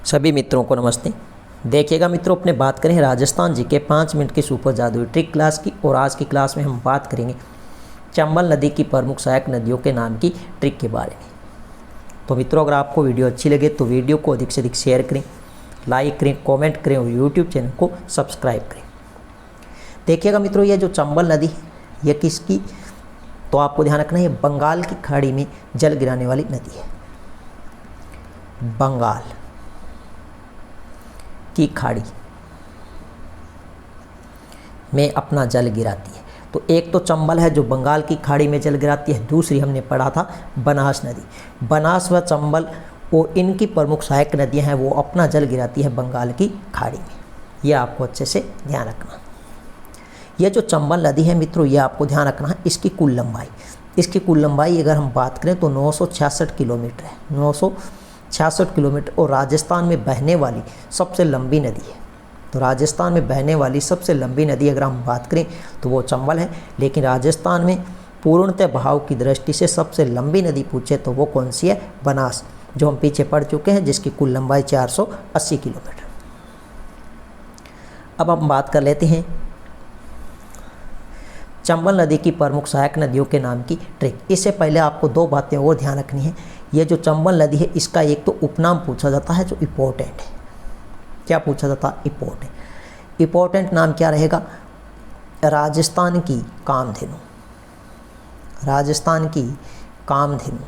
सभी मित्रों को नमस्ते। देखिएगा मित्रों, अपने बात करें राजस्थान जी के 5 मिनट की सुपर जादुई ट्रिक क्लास की। और आज की क्लास में हम बात करेंगे चंबल नदी की प्रमुख सहायक नदियों के नाम की ट्रिक के बारे में। तो मित्रों, अगर आपको वीडियो अच्छी लगे तो वीडियो को अधिक से अधिक शेयर करें, लाइक करें, कमेंट करें और यूट्यूब चैनल को सब्सक्राइब करें। देखिएगा मित्रों, ये जो चंबल नदी है ये किसकी, तो आपको ध्यान रखना है, ये बंगाल की खाड़ी में जल गिराने वाली नदी है। बंगाल की खाड़ी में अपना जल गिराती है। तो एक तो चंबल है जो बंगाल की खाड़ी में जल गिराती है, दूसरी हमने पढ़ा था बनास नदी। बनास व चंबल और इनकी प्रमुख सहायक नदियां हैं, वो अपना जल गिराती है बंगाल की खाड़ी में। यह आपको अच्छे से ध्यान रखना। यह जो चंबल नदी है मित्रों, ये आपको ध्यान रखना है, इसकी कुल लंबाई अगर हम बात करें तो 966 किलोमीटर है। 966 किलोमीटर और राजस्थान में बहने वाली सबसे लंबी नदी है। तो राजस्थान में बहने वाली सबसे लंबी नदी अगर हम बात करें तो वो चंबल है। लेकिन राजस्थान में पूर्णतः बहाव की दृष्टि से सबसे लंबी नदी पूछे तो वो कौन सी है? बनास, जो हम पीछे पढ़ चुके हैं, जिसकी कुल लंबाई 480 किलोमीटर। अब हम बात कर लेते हैं चंबल नदी की प्रमुख सहायक नदियों के नाम की ट्रिक। इससे पहले आपको दो बातें और ध्यान रखनी है। ये जो चंबल नदी है, इसका एक तो उपनाम पूछा जाता है जो इम्पोर्टेंट है। क्या पूछा जाता है? इम्पोर्टेंट नाम क्या रहेगा? राजस्थान की कामधेनु। राजस्थान की कामधेनु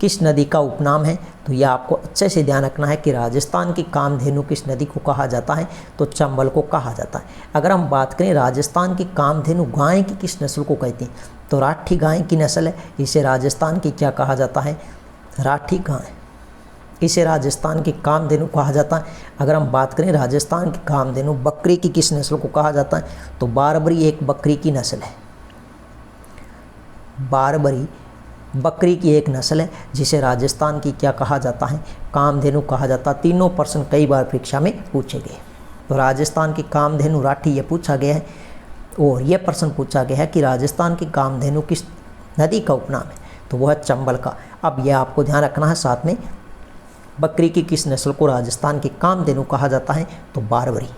किस नदी का उपनाम है? तो यह आपको अच्छे से ध्यान रखना है कि राजस्थान की कामधेनु किस नदी को कहा जाता है? तो चंबल को कहा जाता है। अगर हम बात करें राजस्थान की कामधेनु गाय की किस नस्ल को कहते हैं, तो राठी गाय की नस्ल है। इसे राजस्थान की क्या कहा जाता है? राठी गाय। इसे राजस्थान की कामधेनु कहा जाता है। अगर हम बात करें राजस्थान की कामधेनु बकरी की किस नस्ल को कहा जाता है, तो बारबरी एक बकरी की नस्ल है। बारबरी बकरी की एक नस्ल है जिसे राजस्थान की क्या कहा जाता है? कामधेनु कहा जाता है। तीनों प्रश्न कई बार परीक्षा में पूछे गए। तो राजस्थान की कामधेनु राठी ये पूछा गया है, और यह प्रश्न पूछा गया है कि राजस्थान की कामधेनु किस नदी का उपनाम है, तो वह है चंबल का। अब यह आपको ध्यान रखना है। साथ में बकरी की किस नस्ल को राजस्थान की कामधेनु कहा जाता है? तो बारबरी।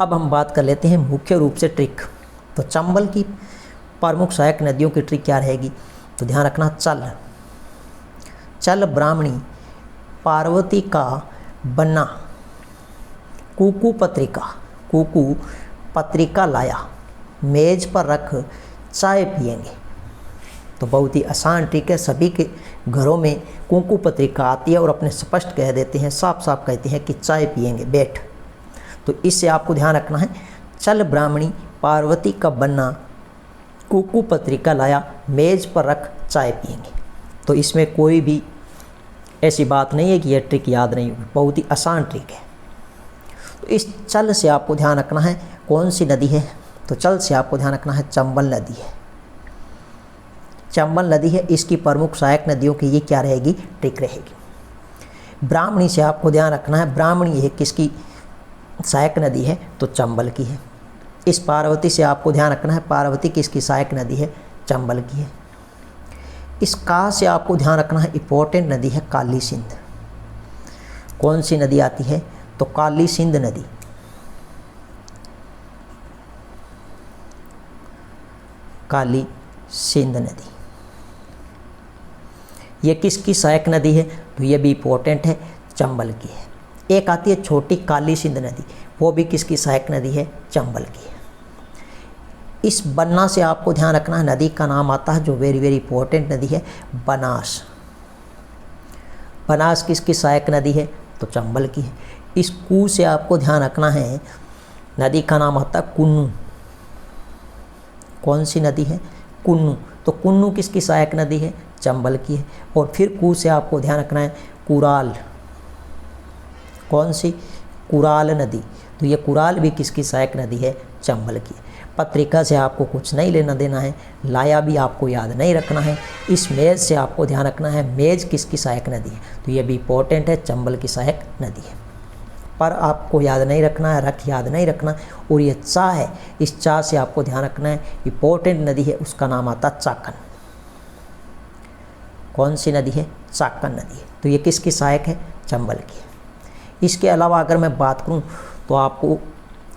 अब हम बात कर लेते हैं मुख्य रूप से ट्रिक। तो चंबल की प्रमुख सहायक नदियों की ट्रिक क्या रहेगी? तो ध्यान रखना, चल ब्राह्मणी पार्वती का बन्ना कुकू पत्रिका लाया, मेज पर रख चाय पिएंगे। तो बहुत ही आसान ट्रिक है। सभी के घरों में कुकू पत्रिका आती है और अपने स्पष्ट कह देते हैं, साफ साफ कहते हैं कि चाय पिएंगे, बैठ। तो इससे आपको ध्यान रखना है, चल ब्राह्मणी पार्वती का बन्ना कुकू पत्रिका लाया, मेज पर रख चाय पिएंगे। तो इसमें कोई भी ऐसी बात नहीं है कि यह ट्रिक याद नहीं होगी, बहुत ही आसान ट्रिक है। तो इस चल से आपको ध्यान रखना है कौन सी नदी है? तो चल से आपको ध्यान रखना है चंबल नदी है। चंबल नदी है, इसकी प्रमुख सहायक नदियों की ये क्या रहेगी? ट्रिक रहेगी। ब्राह्मणी से आपको ध्यान रखना है, ब्राह्मणी है किसकी सहायक नदी है? तो चंबल की है। इस पार्वती से आपको ध्यान रखना है, पार्वती किसकी सहायक नदी है? चंबल की है। इस का से आपको ध्यान रखना है, इंपॉर्टेंट नदी है काली सिंध। कौन सी नदी आती है? तो काली सिंध नदी। काली सिंध नदी ये किसकी सहायक नदी है? तो ये भी इंपॉर्टेंट है, चंबल की है। एक आती है छोटी काली सिंध नदी, वो भी किसकी सहायक नदी है? चंबल की है। इस बन्ना से आपको ध्यान रखना है, नदी का नाम आता है जो वेरी वेरी इंपॉर्टेंट नदी है, बनास। बनास किसकी सहायक नदी है? तो चंबल की है। इस कू से आपको ध्यान रखना है, नदी का नाम आता है कुन्नू। कौन सी नदी है? कुन्नू। तो कुन्नू किसकी सहायक नदी है? चंबल की है। और फिर कू से आपको ध्यान रखना है कुराल। कौन सी? कुराल नदी। तो ये कुराल भी किसकी सहायक नदी है? चंबल की है। पत्रिका से आपको कुछ नहीं लेना देना है, लाया भी आपको याद नहीं रखना है। इस मेज से आपको ध्यान रखना है, मेज किसकी सहायक नदी है? तो ये भी इंपॉर्टेंट है, चंबल की सहायक नदी है। पर आपको याद नहीं रखना है, रख याद नहीं रखना। और ये चा है, इस चा से आपको ध्यान रखना है, इंपॉर्टेंट नदी है, उसका नाम आता चाकन। कौन सी नदी है? चाक्कन नदी है। तो ये किसकी सहायक है? चंबल की है। इसके अलावा अगर मैं बात करूं तो आपको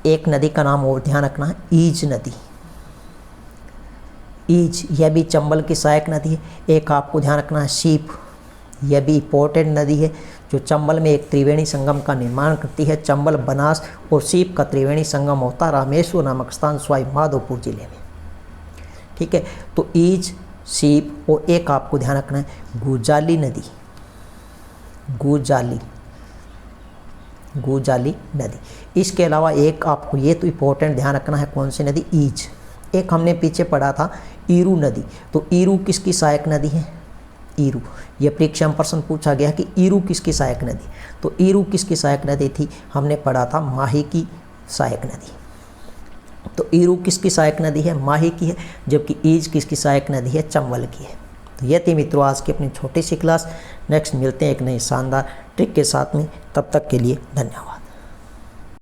एक नदी का नाम और ध्यान रखना है, ईज नदी। ईज, यह भी चंबल की सहायक नदी है। एक आपको ध्यान रखना है सीप, यह भी इंपॉर्टेंट नदी है जो चंबल में एक त्रिवेणी संगम का निर्माण करती है। चंबल, बनास और सीप का त्रिवेणी संगम होता है रामेश्वर नामक स्थान सवाई माधोपुर जिले में। ठीक है, तो ईज, सीप और एक आपको ध्यान रखना है गुजाली नदी। गुजाली नदी। इसके अलावा एक आपको ये तो इंपॉर्टेंट ध्यान रखना है, कौन सी नदी? ईज। एक हमने पीछे पढ़ा था ईरू नदी। तो ईरू किसकी सहायक नदी है? ईरू। यह परीक्षा में प्रश्न पूछा गया कि ईरू किसकी सहायक नदी? तो ईरू किसकी सहायक नदी थी? हमने पढ़ा था माही की सहायक नदी। तो ईरू किसकी सहायक नदी है? माही की है। जबकि ईज किसकी सहायक नदी है? चंबल की है। तो यह थी मित्रों आज की अपनी छोटी सी क्लास। नेक्स्ट मिलते हैं एक नई शानदार ट्रिक के साथ में, तब तक के लिए धन्यवाद।